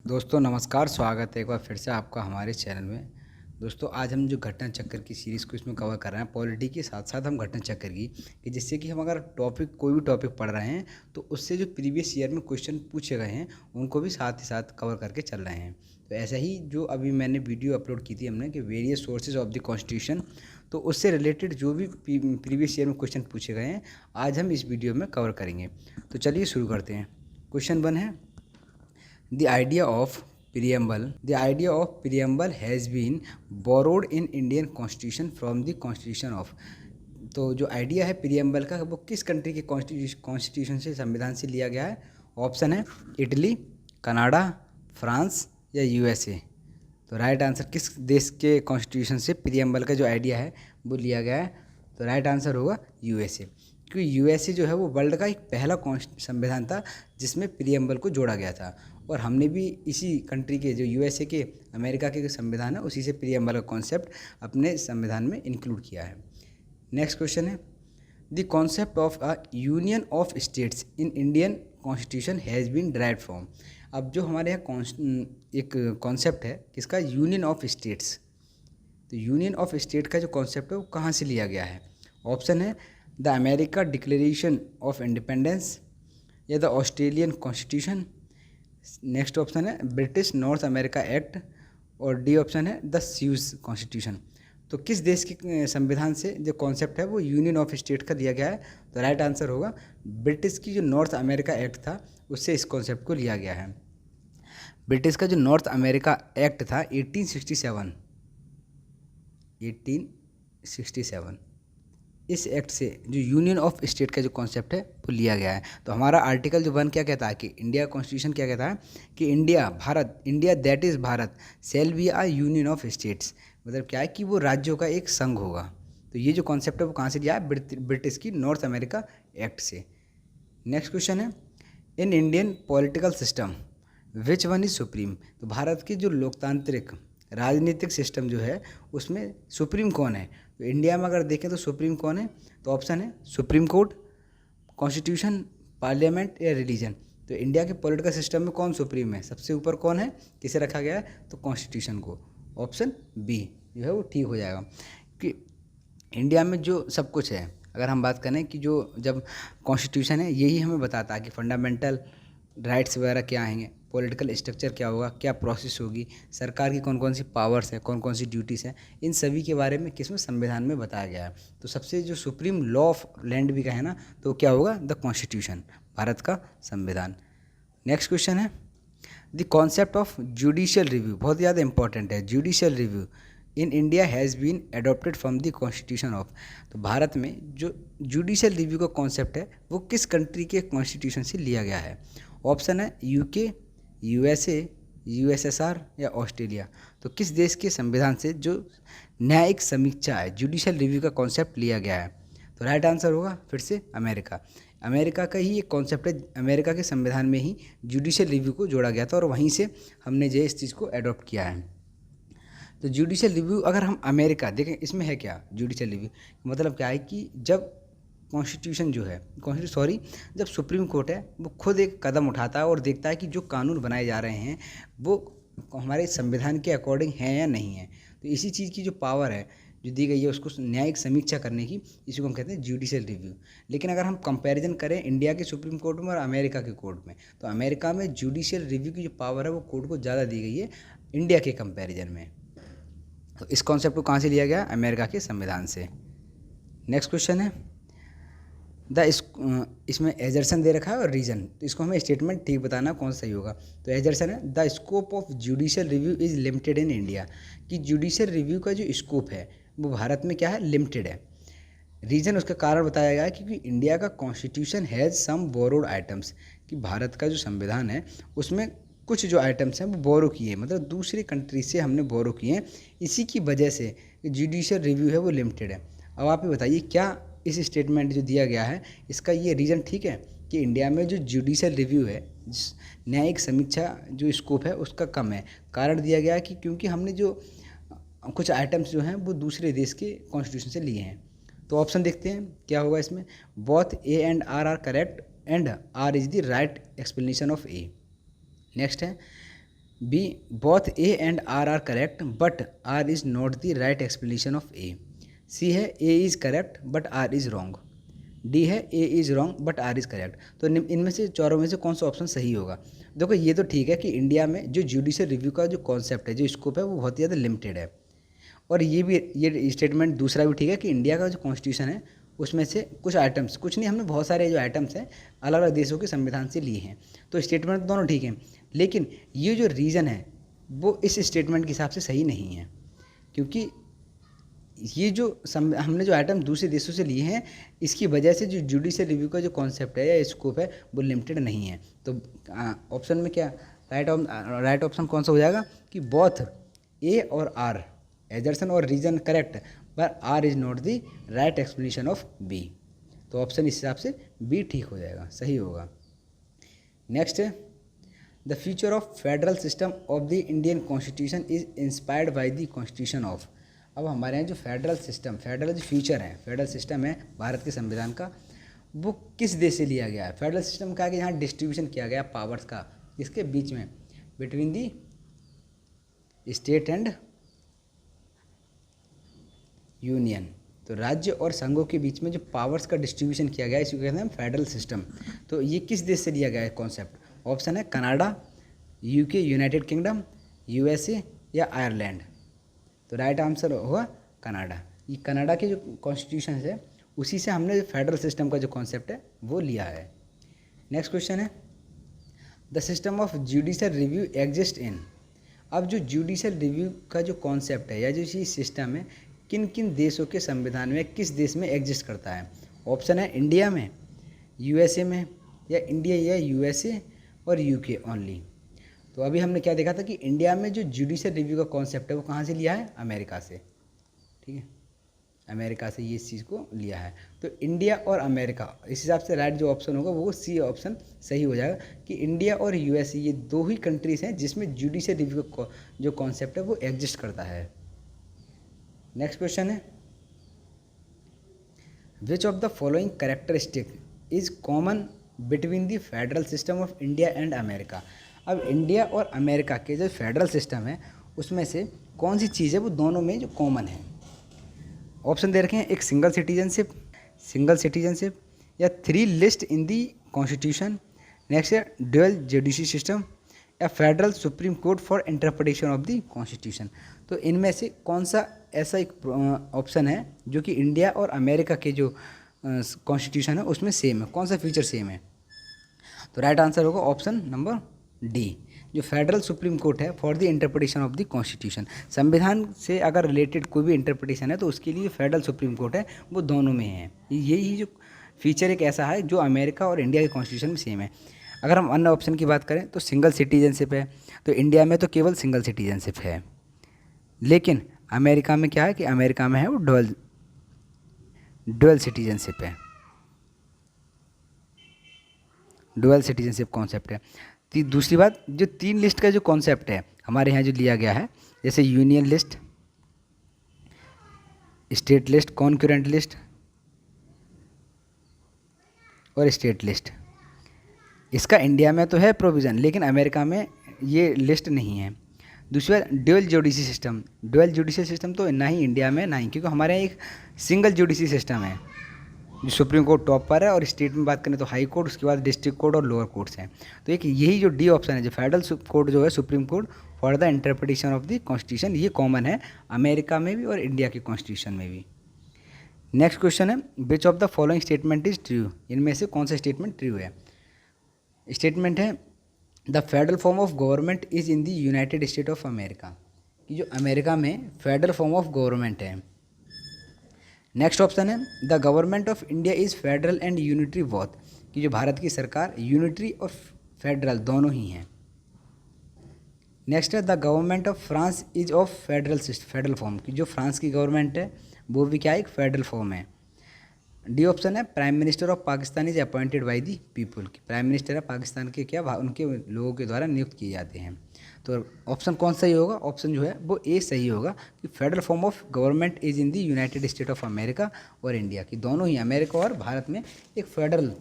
दोस्तों नमस्कार, स्वागत है एक बार फिर से आपका हमारे चैनल में। दोस्तों आज हम जो घटना चक्कर की सीरीज़ को इसमें कवर कर रहे हैं, पॉलिटी के साथ साथ हम घटना चक्कर की कि जिससे कि हम अगर कोई भी टॉपिक पढ़ रहे हैं तो उससे जो प्रीवियस ईयर में क्वेश्चन पूछे गए हैं उनको भी साथ ही साथ कवर करके चल रहे हैं। तो ऐसा ही जो अभी मैंने वीडियो अपलोड की थी हमने कि various sources of the constitution, तो उससे रिलेटेड जो भी प्रीवियस ईयर में क्वेश्चन पूछे गए हैं आज हम इस वीडियो में कवर करेंगे। तो चलिए शुरू करते हैं। क्वेश्चन 1 है, The idea of preamble has been borrowed in Indian Constitution from the Constitution of। तो जो आइडिया है प्रियम्बल का वो किस कंट्री के कॉन्स्टिट्यूशन से, संविधान से लिया गया है? ऑप्शन है इटली, कनाडा, फ्रांस या यूएसए। तो राइट आंसर किस देश के कॉन्स्टिट्यूशन से प्रियम्बल का जो आइडिया है वो लिया गया है? तो राइट आंसर होगा यूएसए, क्योंकि यूएसए जो है वो वर्ल्ड का एक पहला संविधान था जिसमें प्रियम्बल को जोड़ा गया था। और हमने भी इसी कंट्री के जो यूएसए के, अमेरिका के संविधान है उसी से प्रियम्बल का कॉन्सेप्ट अपने संविधान में इंक्लूड किया है। नेक्स्ट क्वेश्चन है, the concept of a union of states in Indian constitution has been derived from. अब जो हमारे यहाँ एक कॉन्सेप्ट है किसका? Union of states. तो यूनियन ऑफ स्टेट का जो कॉन्सेप्ट है वो कहाँ से लिया गया है? ऑप्शन है the America declaration of independence या the Australian constitution. Next option है ब्रिटिश नॉर्थ अमेरिका एक्ट, और डी ऑप्शन है द स्यूज कॉन्स्टिट्यूशन। तो किस देश के संविधान से जो कॉन्सेप्ट है वो यूनियन ऑफ स्टेट का दिया गया है? तो राइट आंसर होगा ब्रिटिश की जो नॉर्थ अमेरिका एक्ट था उससे इस कॉन्सेप्ट को लिया गया है। ब्रिटिश का जो नॉर्थ अमेरिका एक्ट था 1867, इस एक्ट से जो यूनियन ऑफ स्टेट का जो कॉन्सेप्ट है वो लिया गया है। तो हमारा आर्टिकल जो 1 क्या कहता है कि इंडिया कॉन्स्टिट्यूशन क्या कहता है कि India that is Bharat shall be a union of states. मतलब क्या है कि वो राज्यों का एक संघ होगा। तो ये जो कॉन्सेप्ट है वो कहाँ से लिया है? ब्रिटिश की नॉर्थ अमेरिका एक्ट से। नेक्स्ट क्वेश्चन है, in Indian political system which one is supreme. तो भारत की जो लोकतांत्रिक राजनीतिक सिस्टम जो है उसमें सुप्रीम कौन है? तो इंडिया में अगर देखें तो सुप्रीम कौन है? तो ऑप्शन है सुप्रीम कोर्ट, कॉन्स्टिट्यूशन, पार्लियामेंट या रिलीजन। तो इंडिया के पॉलिटिकल सिस्टम में कौन सुप्रीम है? सबसे ऊपर कौन है? किसे रखा गया है? तो कॉन्स्टिट्यूशन को। ऑप्शन बी जो है वो ठीक हो जाएगा कि इंडिया में जो सब कुछ है, अगर हम बात करें कि जो जब कॉन्स्टिट्यूशन है यही हमें बताता है कि फंडामेंटल राइट्स वगैरह क्या हैं, पॉलिटिकल स्ट्रक्चर क्या होगा, क्या प्रोसेस होगी, सरकार की कौन कौन सी पावर्स है, कौन कौन सी ड्यूटीज़ हैं, इन सभी के बारे में किसमें संविधान में बताया गया है। तो सबसे जो सुप्रीम लॉ ऑफ लैंड भी कहे ना तो क्या होगा? द कॉन्स्टिट्यूशन, भारत का संविधान। नेक्स्ट क्वेश्चन है, the concept of judicial review, बहुत ज़्यादा इंपॉर्टेंट है। Judicial review in India has been adopted from the constitution of. तो भारत में जो जुडिशियल रिव्यू का कॉन्सेप्ट है वो किस कंट्री के कॉन्स्टिट्यूशन से लिया गया है? ऑप्शन है यूके, यूएसए, यूएसएसआर या ऑस्ट्रेलिया। तो किस देश के संविधान से जो न्यायिक समीक्षा है, जुडिशियल रिव्यू का कॉन्सेप्ट लिया गया है? तो राइट आंसर होगा फिर से अमेरिका। अमेरिका का ही एक कॉन्सेप्ट है, अमेरिका के संविधान में ही जुडिशियल रिव्यू को जोड़ा गया था और वहीं से हमने जो इस चीज़ को अडॉप्ट किया है। तो जुडिशियल रिव्यू अगर हम अमेरिका देखें, इसमें है क्या जुडिशियल रिव्यू? मतलब क्या है कि जब कॉन्स्टिट्यूशन जो है जब सुप्रीम कोर्ट है वो खुद एक कदम उठाता है और देखता है कि जो कानून बनाए जा रहे हैं वो हमारे संविधान के अकॉर्डिंग हैं या नहीं है। तो इसी चीज़ की जो पावर है जो दी गई है उसको न्यायिक समीक्षा करने की, इसी को हम कहते हैं जुडिशियल रिव्यू। लेकिन अगर हम कंपैरिजन करें इंडिया के सुप्रीम कोर्ट में और अमेरिका के कोर्ट में, तो अमेरिका में जुडिशियल रिव्यू की जो पावर है वो कोर्ट को ज़्यादा दी गई है इंडिया के कंपैरिजन में। तो इस कॉन्सेप्ट को कहाँ से लिया गया? अमेरिका के संविधान से। नेक्स्ट क्वेश्चन है, इसमें एजर्सन दे रखा है और रीजन, तो इसको हमें स्टेटमेंट ठीक बताना कौन सा सही होगा। तो एजर्सन है the scope of judicial review is limited in India, कि जुडिशियल रिव्यू का जो स्कोप है वो भारत में क्या है? लिमिटेड है। रीजन उसका कारण बताया गया है क्योंकि इंडिया का constitution has some borrowed items, कि भारत का जो संविधान है उसमें कुछ जो आइटम्स हैं वो बोरो किए, मतलब दूसरी कंट्री से हमने बोरो किए हैं, इसी की वजह से जुडिशियल रिव्यू है वो लिमिटेड है। अब आप ये बताइए क्या इस स्टेटमेंट जो दिया गया है इसका ये रीज़न ठीक है कि इंडिया में जो जुडिशियल रिव्यू है, न्यायिक समीक्षा जो स्कोप है उसका कम है? कारण दिया गया है कि क्योंकि हमने जो कुछ आइटम्स जो हैं वो दूसरे देश के कॉन्स्टिट्यूशन से लिए हैं। तो ऑप्शन देखते हैं क्या होगा इसमें। Both A and R correct and R is the right explanation of A. Next है B both A and R correct but R is not the right explanation of A. C है A is correct but R is wrong. D है A is wrong but R is correct. तो इनमें से चारों में से कौन सा ऑप्शन सही होगा? देखो ये तो ठीक है कि इंडिया में जो जुडिशियल रिव्यू का जो कॉन्सेप्ट है, जो स्कोप है, वो बहुत ही ज़्यादा लिमिटेड है। और ये स्टेटमेंट दूसरा भी ठीक है कि इंडिया का जो कॉन्स्टिट्यूशन है उसमें से कुछ आइटम्स, कुछ नहीं, हमने बहुत सारे जो आइटम्स हैं अलग अलग देशों के संविधान से लिए हैं। तो स्टेटमेंट दोनों ठीक हैं, लेकिन ये जो रीज़न है वो इस स्टेटमेंट के हिसाब से सही नहीं है, क्योंकि ये जो हमने जो आइटम दूसरे देशों से लिए हैं, इसकी वजह से जो जुडिशियल रिव्यू का जो कॉन्सेप्ट है या स्कोप है वो लिमिटेड नहीं है। तो ऑप्शन में क्या राइट ऑप्शन कौन सा हो जाएगा कि बोथ ए और आर एजर्सन और रीजन करेक्ट पर R is not the right explanation of B. तो ऑप्शन इस हिसाब से बी ठीक हो जाएगा, सही होगा। नेक्स्ट है the future of federal system of the Indian constitution is inspired by the constitution of. अब हमारे यहाँ जो फेडरल जो फ्यूचर है, फेडरल सिस्टम है भारत के संविधान का, वो किस देश से लिया गया है? फेडरल सिस्टम का कि यहाँ डिस्ट्रीब्यूशन किया गया पावर्स का इसके बीच में, between the state and union. तो राज्य और संघों के बीच में जो पावर्स का डिस्ट्रीब्यूशन किया गया है इसको कहते हैं फेडरल सिस्टम। तो ये किस देश से लिया गया है कॉन्सेप्ट? ऑप्शन है Canada, UK United kingdom, USA या आयरलैंड। तो राइट आंसर होगा कनाडा। ये कनाडा के जो कॉन्स्टिट्यूशन है उसी से हमने फेडरल सिस्टम का जो कॉन्सेप्ट है वो लिया है। नेक्स्ट क्वेश्चन है the system of judicial review exist in. अब जो जुडिशियल रिव्यू का जो कॉन्सेप्ट है या जो ये सिस्टम है किन किन देशों के संविधान में, किस देश में एग्जिस्ट करता है? ऑप्शन है इंडिया में, यूएसए में, या इंडिया या यूएसए और यूके ओनली। तो अभी हमने क्या देखा था कि इंडिया में जो जुडिशियल रिव्यू का कॉन्सेप्ट है वो कहाँ से लिया है? अमेरिका से। ठीक है, अमेरिका से ये इस चीज़ को लिया है। तो इंडिया और अमेरिका, इस हिसाब से राइट जो ऑप्शन होगा वो सी ऑप्शन सही हो जाएगा कि इंडिया और यूएसए ये दो ही कंट्रीज़ हैं जिसमें जुडिशियल रिव्यू का जो कॉन्सेप्ट है वो एग्जिस्ट करता है। नेक्स्ट क्वेश्चन है विच of the following characteristic is common between the federal system of India and America. अब इंडिया और अमेरिका के जो फेडरल सिस्टम है उसमें से कौन सी चीज़ है वो दोनों में जो कॉमन है? ऑप्शन दे रखे हैं एक सिंगल सिटीजनशिप या 3 लिस्ट इन दी कॉन्स्टिट्यूशन। नेक्स्ट है ड्यूअल जुडिशरी सिस्टम या federal supreme court for interpretation of the constitution. तो इनमें से कौन सा ऐसा एक ऑप्शन है जो कि इंडिया और अमेरिका के जो कॉन्स्टिट्यूशन है उसमें सेम है, कौन सा फीचर सेम है? तो राइट आंसर होगा ऑप्शन नंबर डी, जो फेडरल सुप्रीम कोर्ट है for the interpretation of the constitution. संविधान से अगर रिलेटेड कोई भी इंटरप्रिटेशन है तो उसके लिए फेडरल सुप्रीम कोर्ट है वो दोनों में है। यही जो फीचर एक ऐसा है जो अमेरिका और इंडिया के कॉन्स्टिट्यूशन में सेम है। अगर हम अन्य ऑप्शन की बात करें तो सिंगल सिटीजनशिप है, तो इंडिया में तो केवल सिंगल सिटीजनशिप है, लेकिन अमेरिका में क्या है कि अमेरिका में है वो डुअल सिटीजनशिप है, डुअल सिटीजनशिप कॉन्सेप्ट है। दूसरी बात, जो 3 लिस्ट का जो कॉन्सेप्ट है हमारे यहाँ जो लिया गया है, जैसे union list, state list, concurrent list और स्टेट लिस्ट, इसका इंडिया में तो है प्रोविज़न लेकिन अमेरिका में ये लिस्ट नहीं है। दूसरा ड्यूअल जुडिशरी सिस्टम तो ना ही इंडिया में ना ही, क्योंकि हमारे यहाँ एक सिंगल जुडिशरी सिस्टम है जो सुप्रीम कोर्ट टॉप पर है, और स्टेट में बात करें तो हाई कोर्ट, उसके बाद डिस्ट्रिक्ट कोर्ट और लोअर कोर्ट्स हैं। तो एक यही जो डी ऑप्शन है, जो फेडरल कोर्ट जो है supreme court for the interpretation of the constitution, ये कॉमन है अमेरिका में भी और इंडिया के कॉन्स्टिट्यूशन में भी। नेक्स्ट क्वेश्चन है विच of the following statement is true. इनमें से कौन सा स्टेटमेंट ट्रू है? स्टेटमेंट है the federal form of government is in the United state of America, कि जो अमेरिका में फेडरल फॉर्म ऑफ गवर्नमेंट है। नेक्स्ट ऑप्शन है the government of India is federal and unitary both, कि जो भारत की सरकार यूनिटरी और फेडरल दोनों ही हैं। नेक्स्ट है the government of France is of federal form, कि जो फ्रांस की गवर्नमेंट है वो भी क्या एक फेडरल फॉर्म है। डी ऑप्शन है prime minister of Pakistan is appointed by the people, की प्राइम मिनिस्टर है पाकिस्तान के क्या उनके लोगों के द्वारा नियुक्त किए जाते हैं। तो ऑप्शन कौन सही होगा? ऑप्शन जो है वो ए सही होगा कि federal form of government is in the United state of America और इंडिया, की दोनों ही अमेरिका और भारत में एक फेडरल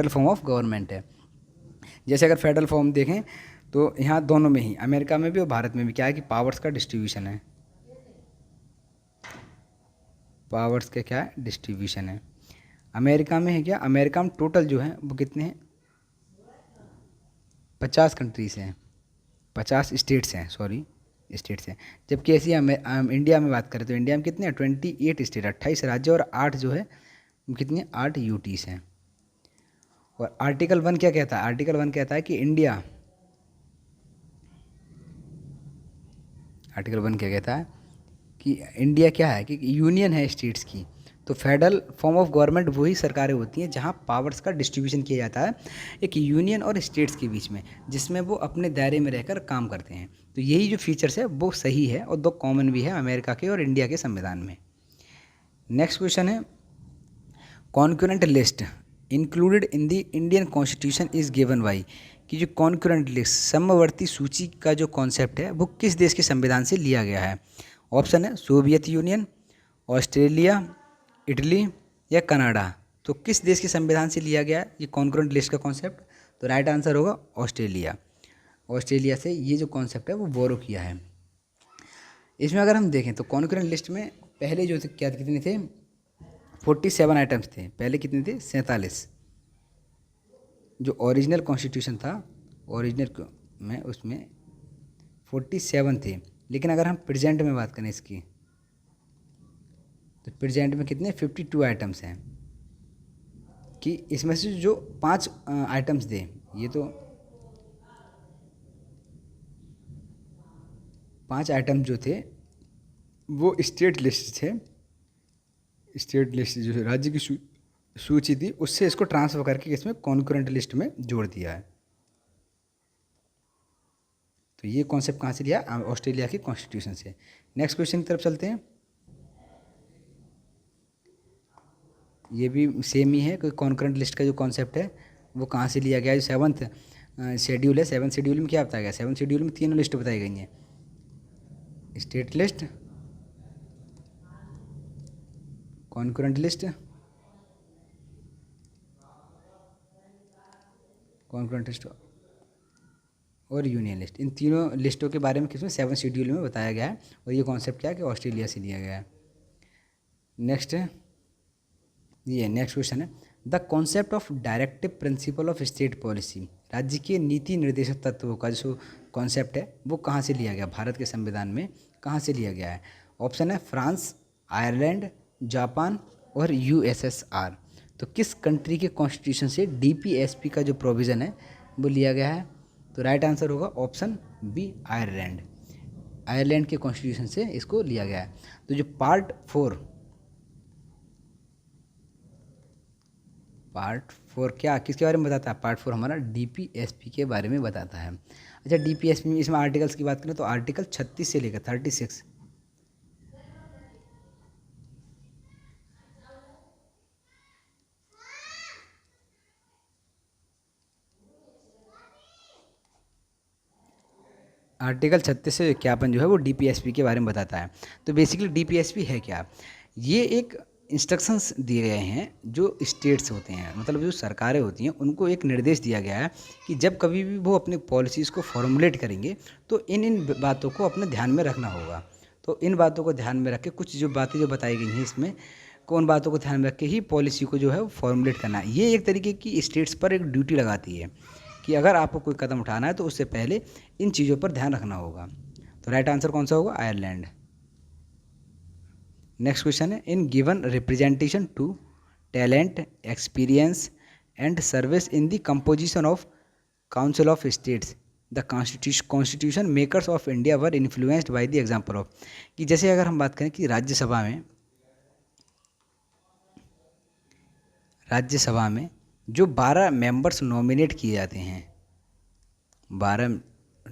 फॉर्म ऑफ गवर्नमेंट है। जैसे अगर फेडरल फॉर्म देखें तो यहाँ दोनों में ही, अमेरिका में भी और भारत में भी क्या है कि पावर्स का डिस्ट्रीब्यूशन है, पावर्स का क्या है डिस्ट्रीब्यूशन है। अमेरिका में है क्या, अमेरिका में टोटल जो है वो कितने हैं, 50 कंट्रीज हैं, 50 स्टेट्स हैं, सॉरी स्टेट्स हैं। जबकि ऐसी इंडिया में बात करें तो इंडिया में कितने हैं, 28 स्टेट, 28 राज्य और 8 जो है कितने, 8 यूटीज हैं। और आर्टिकल 1 क्या कहता है, आर्टिकल 1 कहता है कि इंडिया, आर्टिकल 1 क्या कहता है कि इंडिया क्या है कि यूनियन है स्टेट्स की। तो फेडरल फॉर्म ऑफ गवर्नमेंट वही सरकारें होती हैं जहां पावर्स का डिस्ट्रीब्यूशन किया जाता है एक यूनियन और स्टेट्स के बीच में, जिसमें वो अपने दायरे में रहकर काम करते हैं। तो यही जो फीचर्स है वो सही है और दो कॉमन भी है अमेरिका के और इंडिया के संविधान में। नेक्स्ट क्वेश्चन है, concurrent list included in the Indian constitution is given by, कि जो कॉन्करेंट लिस्ट समवर्ती सूची का जो कॉन्सेप्ट है वो किस देश के संविधान से लिया गया है। ऑप्शन है सोवियत यूनियन, ऑस्ट्रेलिया, इटली या कनाडा। तो किस देश के संविधान से लिया गया ये कॉन्करेंट लिस्ट का कॉन्सेप्ट, तो राइट आंसर होगा ऑस्ट्रेलिया। ऑस्ट्रेलिया से ये जो कॉन्सेप्ट है वो बोरो किया है। इसमें अगर हम देखें तो कॉन्करेंट लिस्ट में पहले जो थे क्या कितने थे, 47 आइटम्स थे, पहले कितने थे 47। जो ओरिजिनल कॉन्स्टिट्यूशन था, ओरिजिनल में उसमें 47 थे। लेकिन अगर हम प्रेजेंट में बात करें इसकी, तो प्रेजेंट में कितने 52 आइटम्स हैं। कि इसमें से जो 5 आइटम्स थे, ये तो 5 आइटम जो थे वो स्टेट लिस्ट थे, स्टेट लिस्ट जो राज्य की सूची थी उससे इसको ट्रांसफर करके इसमें कॉन्करेंट लिस्ट में जोड़ दिया है। तो ये कॉन्सेप्ट कहाँ से लिया, ऑस्ट्रेलिया की कॉन्स्टिट्यूशन से। नेक्स्ट क्वेश्चन की तरफ चलते हैं। ये भी सेम ही है, कोई कॉन्करेंट लिस्ट का जो कॉन्सेप्ट है वो कहाँ से लिया गया है। जो 7th शेड्यूल है, 7th शेड्यूल में क्या बताया गया, 7th शेड्यूल में 3 लिस्ट बताई गई हैं, state list, concurrent list, concurrent list और यूनियन लिस्ट। इन तीनों लिस्टों के बारे में किसमें 7th शेड्यूल में बताया गया है। और ये कॉन्सेप्ट क्या है कि ऑस्ट्रेलिया से लिया गया है। नेक्स्ट है, ये नेक्स्ट क्वेश्चन है, the concept of directive principle of state policy, राज्य के नीति निर्देशक तत्वों का जो कॉन्सेप्ट है वो कहाँ से लिया गया, भारत के संविधान में कहाँ से लिया गया है। ऑप्शन है फ्रांस, आयरलैंड, जापान और यूएसएसआर। तो किस कंट्री के कॉन्स्टिट्यूशन से डीपीएसपी का जो प्रोविज़न है वो लिया गया है, तो राइट आंसर होगा ऑप्शन बी आयरलैंड। आयरलैंड के कॉन्स्टिट्यूशन से इसको लिया गया है। तो जो पार्ट 4 क्या किसके बारे में बताता है, पार्ट 4 हमारा डीपीएसपी के बारे में बताता है। अच्छा डीपीएसपी में इसमें आर्टिकल्स की बात करें तो आर्टिकल 36 से लेकर 36 आर्टिकल 36 से 51 जो है वो डीपीएसपी के बारे में बताता है। तो बेसिकली डीपीएसपी है क्या, ये एक इंस्ट्रक्शंस दिए गए हैं जो स्टेट्स होते हैं, मतलब जो सरकारें होती हैं उनको एक निर्देश दिया गया है कि जब कभी भी वो अपने पॉलिसीज़ को फॉर्मुलेट करेंगे तो इन बातों को अपने ध्यान में रखना होगा। तो इन बातों को ध्यान में रख के कुछ जो बातें जो बताई गई हैं इसमें, कौन बातों को ध्यान में रख के ही पॉलिसी को जो है वो फॉर्मुलेट करना है। ये एक तरीके की स्टेट्स पर एक ड्यूटी लगाती है कि अगर आपको कोई कदम उठाना है तो उससे पहले इन चीज़ों पर ध्यान रखना होगा। तो राइट आंसर कौन सा होगा, आयरलैंड। नेक्स्ट क्वेश्चन है, in given representation to talent, experience and service in the composition of council of states the constitution makers of India were influenced by the example of, कि जैसे अगर हम बात करें कि राज्यसभा में जो 12 मेंबर्स नॉमिनेट किए जाते हैं, 12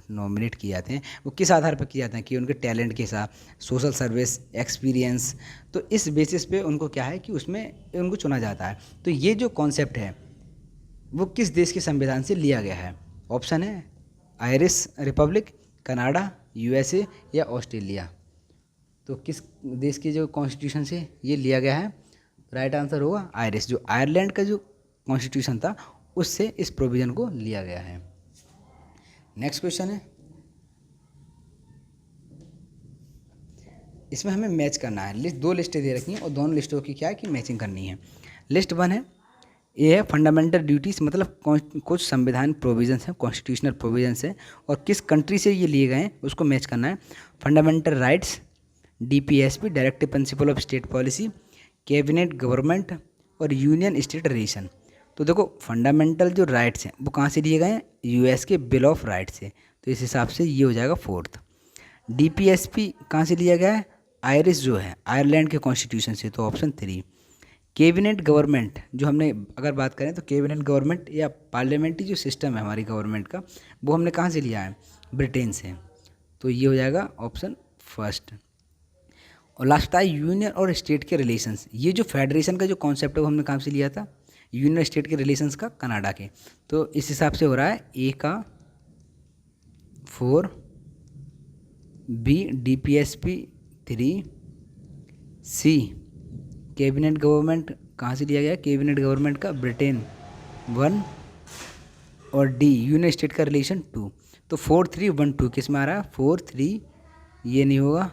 नॉमिनेट किए जाते हैं, वो किस आधार पर किए जाते हैं कि उनके टैलेंट के साथ, सोशल सर्विस, एक्सपीरियंस। तो इस बेसिस पे उनको क्या है कि उसमें उनको चुना जाता है। तो ये जो कॉन्सेप्ट है वो किस देश के संविधान से लिया गया है। ऑप्शन है आयरिश रिपब्लिक, कनाडा, यूएसए या ऑस्ट्रेलिया। तो किस देश के जो कॉन्स्टिट्यूशन से ये लिया गया है, राइट आंसर होगा आयरिश। जो आयरलैंड का जो कॉन्स्टिट्यूशन था उससे इस प्रोविज़न को लिया गया है। नेक्स्ट क्वेश्चन है, इसमें हमें मैच करना है। लिस्ट, दो लिस्टें दे रखी हैं और दोनों लिस्टों की क्या है कि मैचिंग करनी है। लिस्ट 1 है, ये है फंडामेंटल ड्यूटीज़, मतलब कुछ संविधान प्रोविजंस हैं, कॉन्स्टिट्यूशनल प्रोविजंस हैं और किस कंट्री से ये लिए गए हैं उसको मैच करना है। Fundamental rights, DPSP, directive principle of state policy, cabinet government और यूनियन स्टेट रिलेशन। तो देखो फंडामेंटल जो राइट्स हैं वो कहाँ से लिए गए हैं, US के बिल ऑफ राइट्स से, तो इस हिसाब से ये हो जाएगा 4th। DPSP कहाँ से लिया गया है, आयरिश जो है आयरलैंड के कॉन्स्टिट्यूशन से, तो ऑप्शन 3। कैबिनेट गवर्नमेंट जो हमने अगर बात करें तो कैबिनेट गवर्नमेंट या पार्लियामेंट्री जो सिस्टम है हमारी गवर्नमेंट का, वो हमने कहाँ से लिया है, ब्रिटेन से, तो ये हो जाएगा ऑप्शन 1st। और लास्ट था यूनियन और स्टेट के रिलेशंस। ये जो फेडरेशन का जो कॉन्सेप्ट है वो हमने कहाँ से लिया था, यूनियन और स्टेट के रिलेशंस का कनाडा के, तो इस हिसाब से हो रहा है ए का 4, B DPSP 3, C cabinet government कहाँ से लिया गया है, कैबिनेट गवर्नमेंट का ब्रिटेन 1 और डी यूनाइटेड स्टेट का रिलेशन 2। तो 4 3 1 2 किस में आ रहा है, 4 3, ये नहीं होगा,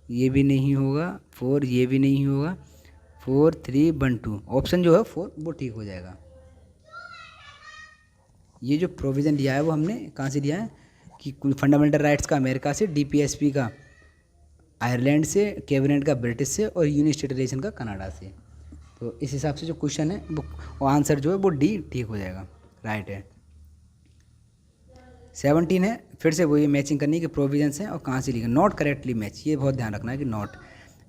ये भी नहीं होगा, 4 ये भी नहीं होगा, 4 3 1 2, ऑप्शन जो है 4 वो ठीक हो जाएगा। ये जो प्रोविज़न लिया है वो हमने कहाँ से लिया है कि फंडामेंटल राइट्स का अमेरिका से, DPSP का आयरलैंड से, कैबिनेट का ब्रिटिश से और यूनाइटेड स्टेट रिलेशन का कनाडा से। तो इस हिसाब से जो क्वेश्चन है वो आंसर जो है वो डी ठीक हो जाएगा, राइट है। 17 है, फिर से वही मैचिंग करनी कि प्रोविजंस हैं और कहाँ से लिखा, नॉट करेक्टली मैच, ये बहुत ध्यान रखना है कि नॉट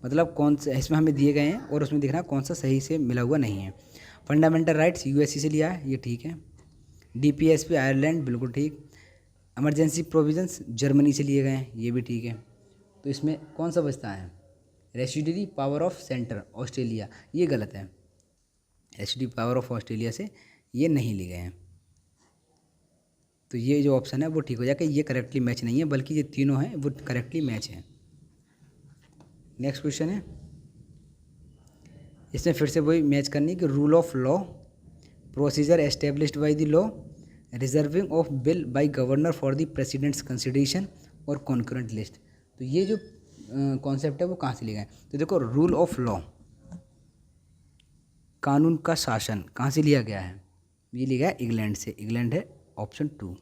मतलब कौन सा इसमें हमें दिए गए हैं और उसमें दिखना कौन सा सही से मिला हुआ नहीं है। फंडामेंटल राइट्स USC से लिया है, ये ठीक है। DPSP आयरलैंड बिल्कुल ठीक। इमरजेंसी प्रोविजंस जर्मनी से लिए गए हैं, ये भी ठीक है। तो इसमें कौन सा बचता है, residuary power of centre Australia, ये गलत है, रेसिड्यूरी पावर ऑफ ऑस्ट्रेलिया से ये नहीं लिए गए हैं, तो ये जो ऑप्शन है वो ठीक हो जाएगा। ये करेक्टली मैच नहीं है बल्कि ये तीनों हैं वो करेक्टली मैच हैं। नेक्स्ट क्वेश्चन है, इसमें फिर से वही मैच करनी कि rule of law, procedure established by the law, reserving of bill by governor for the president's consideration और कॉन्करेंट लिस्ट। तो ये जो कॉन्सेप्ट है वो कहाँ से लिए गए, तो देखो रूल ऑफ लॉ, कानून का शासन कहाँ से लिया गया है, ये लिया गया इंग्लैंड से, इंग्लैंड है option 2।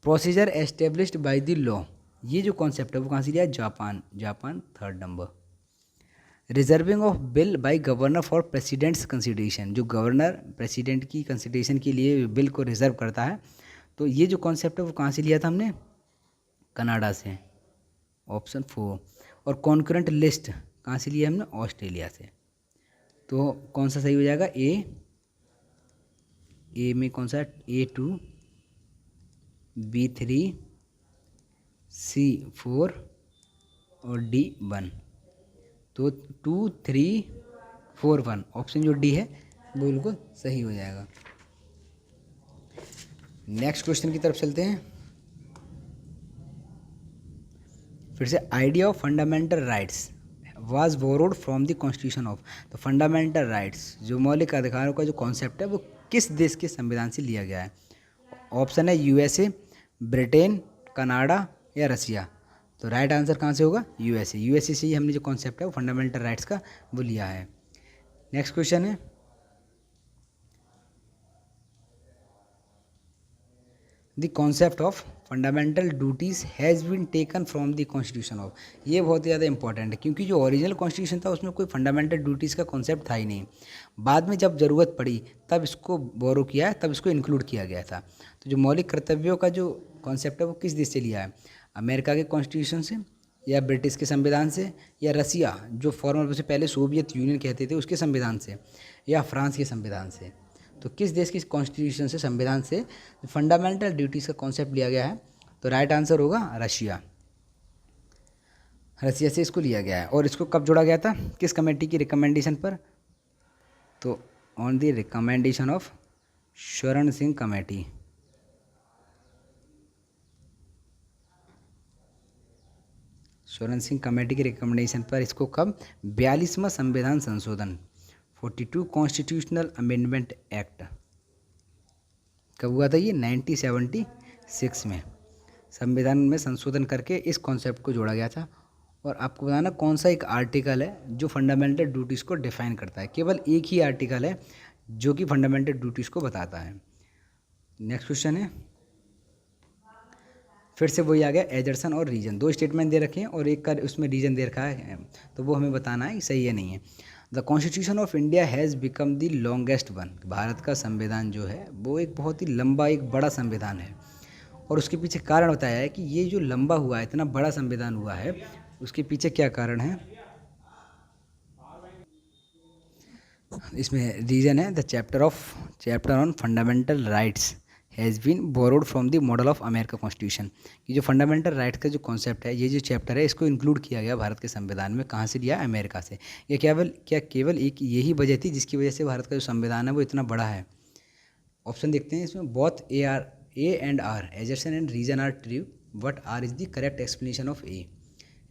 Procedure established by the law, ये जो कॉन्सेप्ट है वो कहाँ से लिया है, Japan, Japan 3rd number. Reserving of bill by governor for president's consideration, जो गवर्नर प्रेसिडेंट की कंसिडरेशन के लिए बिल को रिजर्व करता है, तो ये जो कॉन्सेप्ट है वो कहाँ से लिया था हमने, कनाडा से, ऑप्शन 4। और कॉन्करेंट लिस्ट कहाँ से लिया हमने, ऑस्ट्रेलिया से। तो कौन सा सही हो जाएगा, ए में कौन सा, A2, B3, C4 और D1। तो 2 3 4 1, ऑप्शन जो डी है वो बिल्कुल सही हो जाएगा। नेक्स्ट क्वेश्चन की तरफ चलते हैं। फिर से idea of fundamental rights was borrowed from the constitution of, तो फंडामेंटल राइट्स जो मौलिक अधिकारों का जो कॉन्सेप्ट है वो किस देश के संविधान से लिया गया है, ऑप्शन है USA, ब्रिटेन, कनाडा या रसिया। तो राइट आंसर कहाँ से होगा, USA से ही हमने जो कॉन्सेप्ट है वो फंडामेंटल राइट्स का वो लिया है। नेक्स्ट क्वेश्चन है, the concept of fundamental duties has been taken from the constitution of, ये बहुत ज़्यादा इंपॉर्टेंट है क्योंकि जो ओरिजिनल कॉन्स्टिट्यूशन था उसमें कोई फंडामेंटल ड्यूटीज़ का कॉन्सेप्ट था ही नहीं, बाद में जब ज़रूरत पड़ी तब इसको बोरो किया है, तब इसको इंक्लूड किया गया था। तो जो मौलिक कर्तव्यों का जो कॉन्सेप्ट है वो किस देश से लिया है, अमेरिका के कॉन्स्टिट्यूशन से या ब्रिटिश के संविधान से या रसिया जो फॉर्मल से पहले सोवियत यूनियन कहते थे उसके संविधान से या फ्रांस के संविधान से। तो किस देश की कॉन्स्टिट्यूशन से, संविधान से फंडामेंटल ड्यूटीज़ का कॉन्सेप्ट लिया गया है, तो राइट आंसर होगा रशिया, रसिया से इसको लिया गया है। और इसको कब जोड़ा गया था, किस कमेटी की रिकमेंडेशन पर, तो ऑन द रिकमेंडेशन ऑफ स्वर्ण सिंह कमेटी। स्वर्ण सिंह कमेटी के रिकमेंडेशन पर इसको कब, 42वां संविधान संशोधन 42 कॉन्स्टिट्यूशनल अमेंडमेंट एक्ट कब हुआ था, ये 1976 में। संविधान में संशोधन करके इस कॉन्सेप्ट को जोड़ा गया था। और आपको बताना कौन सा एक आर्टिकल है जो फंडामेंटल ड्यूटीज़ को डिफाइन करता है। केवल एक ही आर्टिकल है जो कि फंडामेंटल ड्यूटीज़ को बताता है। नेक्स्ट क्वेश्चन है, फिर से वही आ गया एजर्सन और रीजन। दो स्टेटमेंट दे रखे हैं और एक का उसमें रीजन दे रखा है, तो वो हमें बताना है सही है नहीं है। The constitution of India has become the longest one. Bharat का संविधान जो है वो एक बहुत ही लंबा एक बड़ा संविधान है। और उसके पीछे कारण बताया है कि ये जो लंबा हुआ है, इतना बड़ा संविधान हुआ है, उसके पीछे क्या कारण है। इसमें रीज़न है the chapter on fundamental rights has been borrowed from the model of America constitution. कि जो फंडामेंटल राइट्स का जो कॉन्सेप्ट है, ये जो चैप्टर है, इसको इंक्लूड किया गया भारत के संविधान में। कहाँ से लिया? अमेरिका से। ये केवल एक यही वजह थी जिसकी वजह से भारत का जो संविधान है वो इतना बड़ा है। ऑप्शन देखते हैं इसमें। Both A and R assertion and reason R true but R is the correct explanation of A.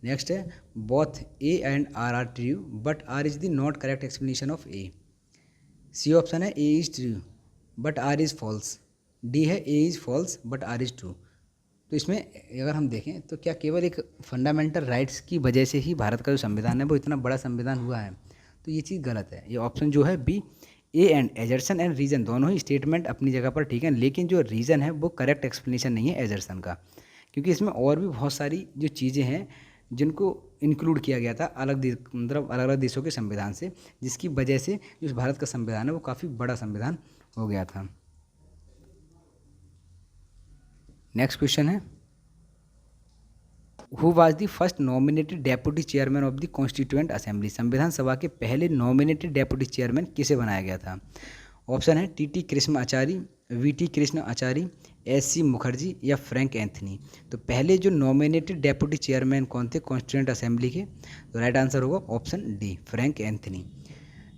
Next है both A and R true but R is the not correct explanation of A. C option है A is true but R is false. D है A is false but R is true. तो इसमें अगर हम देखें तो क्या केवल एक फंडामेंटल राइट्स की वजह से ही भारत का जो संविधान है वो इतना बड़ा संविधान हुआ है? तो ये चीज़ गलत है। ये ऑप्शन जो है B, A and assertion and reason, दोनों ही स्टेटमेंट अपनी जगह पर ठीक है, लेकिन जो रीज़न है वो करेक्ट एक्सप्लेनेशन नहीं है एजर्सन का, क्योंकि इसमें और भी बहुत सारी जो चीज़ें हैं जिनको इंक्लूड किया गया था अलग अलग देशों के संविधान से, जिसकी वजह से जो भारत का संविधान है वो काफ़ी बड़ा संविधान हो गया था। नेक्स्ट क्वेश्चन है, who was the first nominated deputy chairman of the constituent assembly. संविधान सभा के पहले नॉमिनेटेड डेप्यूटी चेयरमैन किसे बनाया गया था? ऑप्शन है T Krishna Acharya, V Krishna Acharya, S Mukherjee या फ्रैंक एंथनी। तो पहले जो नॉमिनेटेड डेप्यूटी चेयरमैन कौन थे कॉन्स्टिट्यूएंट असेंबली के? तो राइट आंसर होगा ऑप्शन डी, फ्रैंक एंथनी।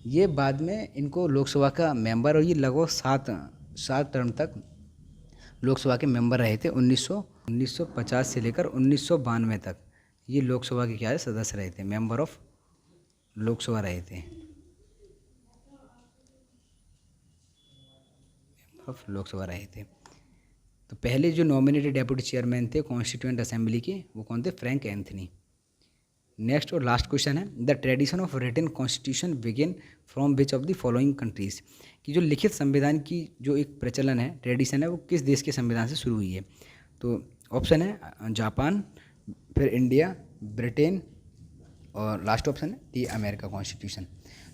ये बाद में इनको लोकसभा का मेंबर, और ये लगभग सात टर्म तक लोकसभा के मेंबर रहे थे। 1950 से लेकर 1992 तक ये लोकसभा के क्या है सदस्य रहे थे, मेंबर ऑफ लोकसभा रहे थे, ऑफ लोकसभा रहे थे। तो पहले जो नॉमिनेटेड डेप्यूटी चेयरमैन थे कॉन्स्टिट्यूएंट असेंबली के वो कौन थे? फ्रैंक एंथनी। नेक्स्ट और लास्ट क्वेश्चन है, the tradition of written constitution begin from which of the following countries. कि जो लिखित संविधान की जो एक प्रचलन है, ट्रेडिशन है, वो किस देश के संविधान से शुरू हुई है? तो ऑप्शन है जापान, फिर इंडिया, ब्रिटेन, और लास्ट ऑप्शन है डी, अमेरिका कॉन्स्टिट्यूशन।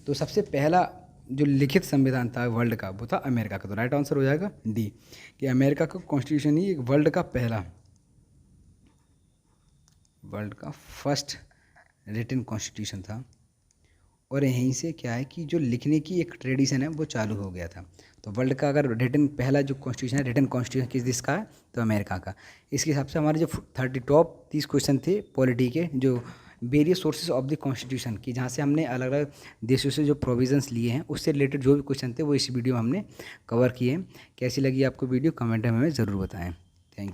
तो सबसे पहला जो लिखित संविधान था वर्ल्ड का वो था अमेरिका का। तो राइट आंसर हो जाएगा डी, कि अमेरिका का कॉन्स्टिट्यूशन ही वर्ल्ड का फर्स्ट रिटन कॉन्स्टिट्यूशन था। और यहीं से क्या है कि जो लिखने की एक ट्रेडिशन है वो चालू हो गया था। तो वर्ल्ड का अगर रिटन पहला जो कॉन्स्टिट्यूशन है, रिटन कॉन्स्टिट्यूशन किस देश का है? तो अमेरिका का। इसके हिसाब से हमारे जो 30 क्वेश्चन थे पॉलिटी के, जो various sources of the constitution की, जहाँ से हमने अलग अलग देशों से जो प्रोविजंस लिए हैं उससे रिलेटेड जो भी क्वेश्चन थे वो इस वीडियो में हमने कवर किए हैं। कैसी लगी आपको वीडियो? कमेंट में हमें ज़रूर बताएं। Thank you.